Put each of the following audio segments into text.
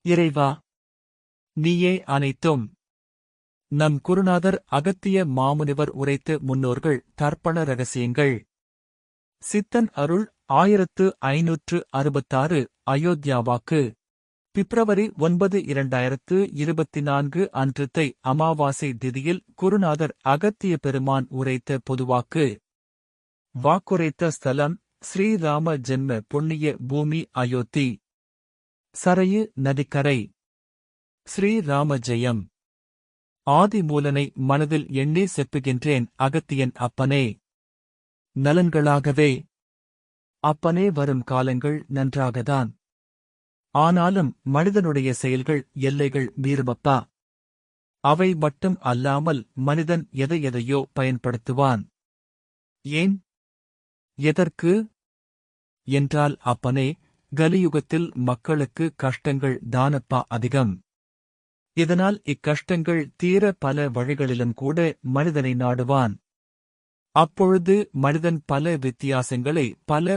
இறைவா, நீயே அனைத்தும். நம் குருநாதர் அகத்திய மாமுனிவர் உரைத்த முன்னோர்கள் தர்ப்பண ரகசியங்கள். சித்தன் அருள் 1566 அயோத்தியா வாக்கு. பிப்ரவரி 9 2024 அன்று தை அமாவாசை திதியில் குருநாதர் அகத்திய பெருமான் உரைத்த பொதுவாக்கு. வாக்குரைத்த ஸ்தலம் ஸ்ரீராம ஜென்ம புண்ணிய பூமி அயோத்தி. சரையு நதிக்கரை. ஸ்ரீராம ஜெயம். ஆதிமூலனை மனதில் எண்ணி செப்புகின்றேன் அகத்தியன் அப்பனே. நலன்களாகவே. அப்பனே, வரும் காலங்கள் நன்றாகத்தான். ஆனாலும் மனிதனுடைய செயல்கள் எல்லைகள் மீறுமப்பா. அவை மட்டும் அல்லாமல் மனிதன் எதையெதையோ பயன்படுத்துவான். ஏன்? எதற்கு என்றால் அப்பனே, கலியுகத்தில் மக்களுக்கு கஷ்டங்கள் தானப்பா அதிகம். இதனால் இக்கஷ்டங்கள் தீர பல வழிகளிலும் கூட மனிதனை நாடுவான். அப்பொழுது மனிதன் பல வித்தியாசங்களை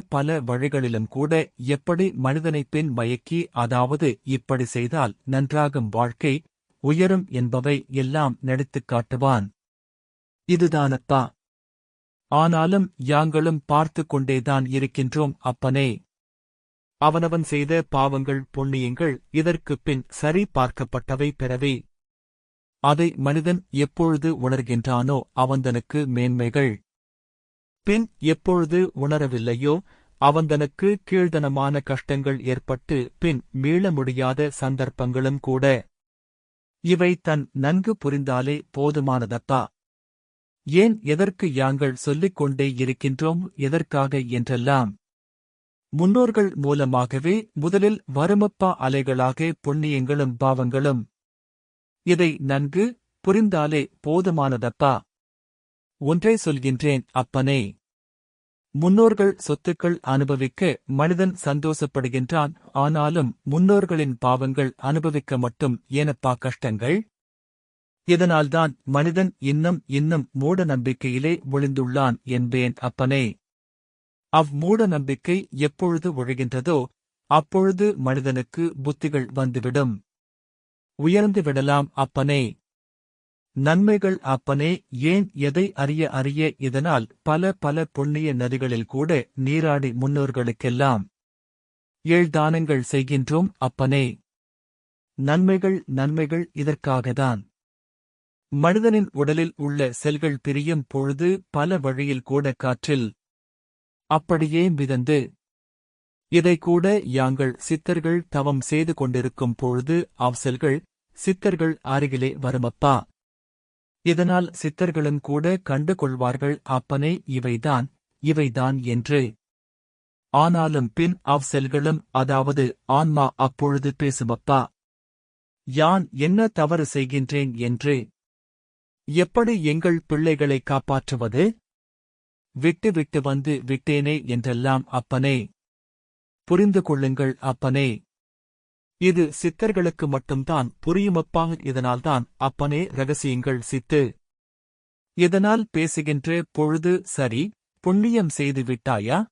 பல வழிகளிலும் கூட எப்படி மனிதனை பின் மயக்கி, அதாவது இப்படி செய்தால் நன்றாகும், வாழ்க்கை உயரும் என்பவை எல்லாம் நடித்துக் காட்டுவான். இதுதானப்பா. ஆனாலும் யாங்களும் பார்த்து கொண்டேதான் இருக்கின்றோம் அப்பனே. அவனவன் செய்த பாவங்கள் புண்ணியங்கள் இதற்குப் பின் சரி பார்க்கப்பட்டவை பெறவே. அதை மனிதன் எப்பொழுது உணர்கின்றானோ அவந்தனுக்கு மேன்மைகள். பின் எப்பொழுது உணரவில்லையோ அவந்தனுக்கு கீழ்த்தனமான கஷ்டங்கள் ஏற்பட்டு பின் மீள முடியாத சந்தர்ப்பங்களும் கூட. இவை தன் நன்கு புரிந்தாலே போதுமானதப்பா. ஏன், எதற்கு யாங்கள் சொல்லிக் கொண்டே இருக்கின்றோம், எதற்காக என்றெல்லாம். முன்னோர்கள் மூலமாகவே முதலில் வருமப்பா அலைகளாக புண்ணியங்களும் பாவங்களும். இதை நன்கு புரிந்தாலே போதுமானதப்பா. ஒன்றை சொல்கின்றேன் அப்பனே. முன்னோர்கள் சொத்துக்கள் அனுபவிக்க மனிதன் சந்தோஷப்படுகின்றான். ஆனாலும் முன்னோர்களின் பாவங்கள் அனுபவிக்க மட்டும் ஏனப்பா கஷ்டங்கள்? இதனால்தான் மனிதன் இன்னும் மூட நம்பிக்கையிலே விழுந்துள்ளான் என்பேன் அப்பனே. மூட நம்பிக்கை எப்பொழுது ஒழிகின்றதோ அப்பொழுது மனிதனுக்கு புத்திகள் வந்துவிடும். உயர்ந்து விடலாம் அப்பனே. நன்மைகள் அப்பனே. ஏன், எதை அறிய இதனால் பல புண்ணிய நதிகளில் கூட நீராடி முன்னோர்களுக்கெல்லாம் ஏழ்தானங்கள் செய்கின்றோம் அப்பனே. நன்மைகள் இதற்காகத்தான். மனிதனின் உடலில் உள்ள செல்கள் பிரியும் பொழுது பல வழியில் கூட காற்றில் அப்படியே மிதந்து. இதைக்கூட யாங்கள் சித்தர்கள் தவம் செய்து கொண்டிருக்கும் பொழுது செல்கள் சித்தர்கள் அருகிலே வருமப்பா. இதனால் சித்தர்களும் கூட கண்டு கொள்வார்கள் அப்பனே, இவைதான் என்று. ஆனாலும் பின் செல்களும், அதாவது ஆன்மா, அப்பொழுது பேசுமப்பா. யான் என்ன தவறு செய்கின்றேன் என்று. எப்படி எங்கள் பிள்ளைகளை காப்பாற்றுவது? விட்டு வந்து விட்டேனே என்றெல்லாம் அப்பனே. புரிந்து கொள்ளுங்கள் அப்பனே. இது சித்தர்களுக்கு மட்டும்தான் புரியுமப்பா. இதனால்தான் அப்பனே ரகசியங்கள் சித்து. இதனால் பேசுகின்ற பொழுது சரி, புண்ணியம் செய்து விட்டாயா?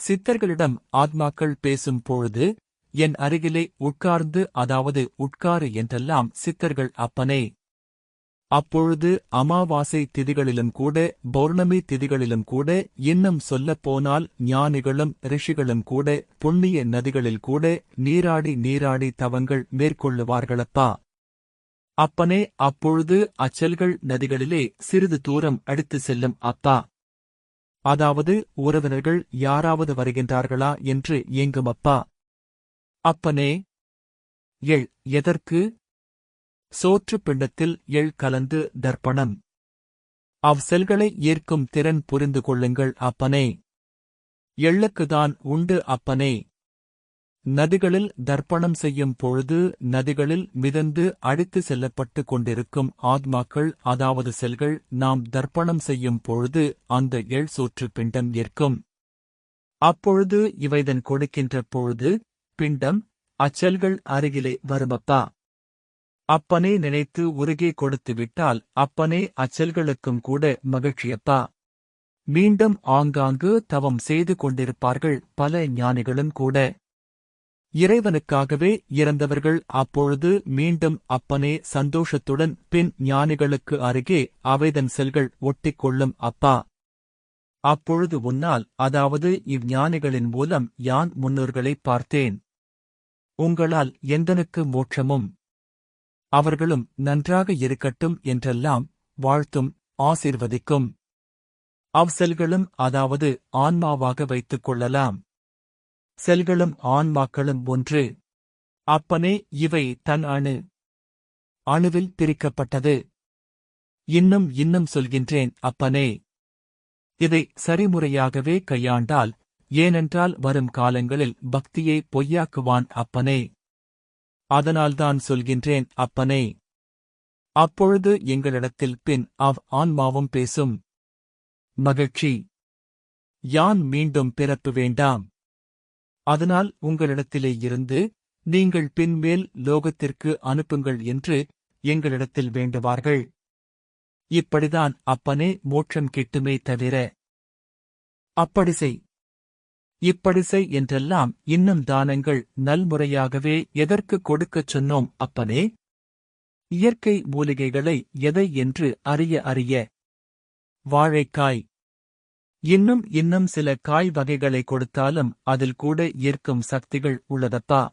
சித்தர்களிடம் ஆத்மாக்கள் பேசும் பொழுது என் அருகிலே உட்கார்ந்து, அதாவது உட்காரு என்றெல்லாம் சித்தர்கள் அப்பனே. அப்பொழுது அமாவாசை திதிகளிலும் கூட பௌர்ணமி திதிகளிலும் கூட, இன்னும் சொல்லப்போனால் ஞானிகளும் ரிஷிகளும் கூட புண்ணிய நதிகளில் கூட நீராடி தவங்கள் மேற்கொள்ளுவார்களப்பா. அப்பனே, அப்பொழுது அச்செல்கள் நதிகளிலே சிறிது தூரம் அடித்து செல்லும் அப்பா. அதாவது உறவினர்கள் யாராவது வருகின்றார்களா என்று ஏங்குமப்பா. அப்பனே, எதற்கு? சோற்று பிண்டத்தில் கலந்து தர்ப்பணம். செல்களை ஏற்கும் திறன் புரிந்து கொள்ளுங்கள் அப்பனே. எள்ளுக்குதான் உண்டு அப்பனே. நதிகளில் தர்ப்பணம் செய்யும் பொழுது நதிகளில் மிதந்து அடித்து செல்லப்பட்டு கொண்டிருக்கும் ஆத்மாக்கள், அதாவது செல்கள், நாம் தர்ப்பணம் செய்யும் பொழுது அந்த சோற்று பிண்டம் ஏற்கும். அப்பொழுது இவைதன் கொடுக்கின்ற பொழுது பிண்டம் அச்செல்கள் அருகிலே வருமப்பா. அப்பனே, நினைத்து உருகி கொடுத்து விட்டால் அப்பனே அச்செல்களுக்கும் கூட மகிழ்ச்சியப்பா. மீண்டும் ஆங்காங்கு தவம் செய்து கொண்டிருப்பார்கள் பல ஞானிகளும் கூட. இறைவனுக்காகவே இறந்தவர்கள் அப்பொழுது மீண்டும் அப்பனே சந்தோஷத்துடன் பின் ஞானிகளுக்கு அருகே அவைதன் செல்கள் ஒட்டிக்கொள்ளும் அப்பா. அப்பொழுது உன்னால், அதாவது இவ்ஞானிகளின் மூலம் யான் முன்னோர்களைப் பார்த்தேன். உங்களால் எந்தனுக்கு மோட்சமும் அவர்களும் நன்றாக இருக்கட்டும் என்றெல்லாம் வாழ்த்தும், ஆசீர்வதிக்கும். செல்களும், அதாவது ஆன்மாவாக வைத்துக் கொள்ளலாம். செல்களும் ஆன்மாக்களும் ஒன்று. அப்பனே, இவை தன் அணுவில் பிரிக்கப்பட்டது. இன்னும் சொல்கின்றேன் அப்பனே. இதை சரிமுறையாகவே கையாண்டால், ஏனென்றால் வரும் காலங்களில் பக்தியை பொய்யாக்குவான் அப்பனே. அதனால்தான் சொல்கின்றேன் அப்பனே. அப்பொழுது எங்களிடத்தில் பின் ஆன்மாவும் பேசும். மகிழ்ச்சி. யான் மீண்டும் பிறப்பு வேண்டாம். அதனால் உங்களிடத்திலே இருந்து நீங்கள் பின்மேல் லோகத்திற்கு அனுப்புங்கள் என்று எங்களிடத்தில் வேண்டுவார்கள். இப்படிதான் அப்பனே மோட்சம் கிட்டுமே தவிர இப்படி செய் என்றெல்லாம் இன்னும் தானங்கள் நல்முறையாகவே எதற்கு கொடுக்கச் சொன்னோம் அப்பனே? இயற்கை மூலிகைகளை எதை என்று அறிய வாழைக்காய். இன்னும் சில காய் வகைகளை கொடுத்தாலும் அதில் கூட ஈர்க்கும் சக்திகள் உள்ளதப்பா.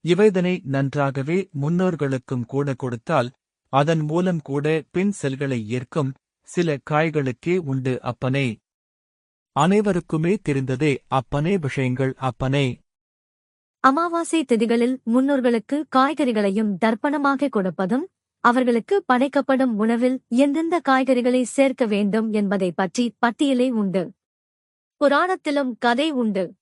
இவைதனை நன்றாகவே முன்னோர்களுக்கும் கூட கொடுத்தால் அதன் மூலம் கூட பின் செல்களை ஈர்க்கும் சில காய்களுக்கே உண்டு அப்பனே. அனைவருக்குமே தெரிந்ததே அப்பனே விஷயங்கள் அப்பனே. அமாவாசை திதிகளில் முன்னோர்களுக்கு காய்கறிகளையும் தர்ப்பணமாக கொடுப்பதும், அவர்களுக்கு படைக்கப்படும் உணவில் எந்தெந்த காய்கறிகளை சேர்க்க வேண்டும் என்பதை பற்றி பட்டியலே உண்டு. புராணத்திலும் கதை உண்டு.